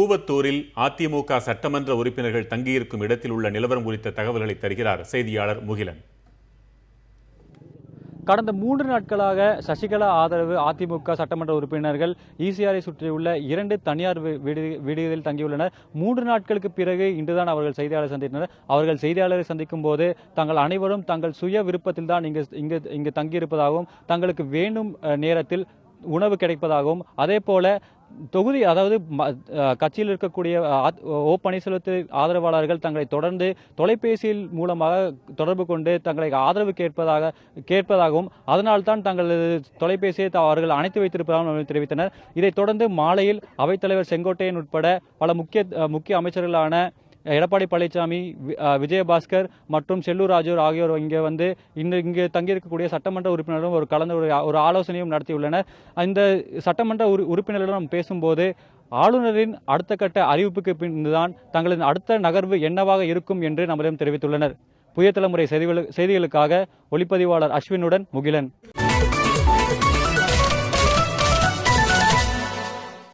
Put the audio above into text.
கூவத்தூரில் அதிமுக சட்டமன்ற உறுப்பினர்கள் தங்கியிருக்கும் இடத்தில் உள்ள நிலவரம் குறித்த தகவல்களை தருகிறார் செய்தியாளர் முகிலன். கடந்த 3 நாட்களாக சசிகலா ஆதரவு அதிமுக சட்டமன்ற உறுப்பினர்கள் ஈசிஆரை சுற்றியுள்ள 2 தனியார் வீடுகளில் தங்கியுள்ளனர். 3 நாட்களுக்கு பிறகு இன்றுதான் அவர்கள் செய்தியாளரை சந்தித்தனர். அவர்கள் செய்தியாளரை சந்திக்கும் போது தங்கள் அனைவரும் தங்கள் சுய விருப்பத்தில் தான் இங்கு தங்கியிருப்பதாகவும், தங்களுக்கு வேண்டும் நேரத்தில் உணவு கிடைப்பதாகவும், அதே போல தொகுதி அதாவது கட்சியில் இருக்கக்கூடிய ஓ பன்னீர்செல்வத்தின் ஆதரவாளர்கள் தங்களை தொடர்ந்து தொலைபேசியில் மூலமாக தொடர்பு கொண்டு தங்களை ஆதரவு கேட்பதாகவும், அதனால்தான் தங்களது தொலைபேசியை அவர்கள் அணைத்து வைத்திருப்பதாகவும் தெரிவித்தனர். இதைத் தொடர்ந்து மாலையில் அவைத்தலைவர் செங்கோட்டையன் உட்பட பல முக்கிய அமைச்சர்களான எடப்பாடி பழனிசாமி, விஜயபாஸ்கர் மற்றும் செல்லூர் ராஜு ஆகியோர் இங்கு தங்கியிருக்கக்கூடிய சட்டமன்ற உறுப்பினர்களும் ஒரு ஆலோசனையும் நடத்தியுள்ளனர். இந்த சட்டமன்ற உறுப்பினர்களிடம் பேசும்போது ஆளுநரின் அடுத்த கட்ட அறிவிப்புக்கு பின்தான் தங்களின் அடுத்த நகர்வு என்னவாக இருக்கும் என்று நம்மிடம் தெரிவித்துள்ளனர். புதிய தலைமுறை செய்திகளுக்காக ஒளிப்பதிவாளர் அஸ்வினுடன் முகிலன்.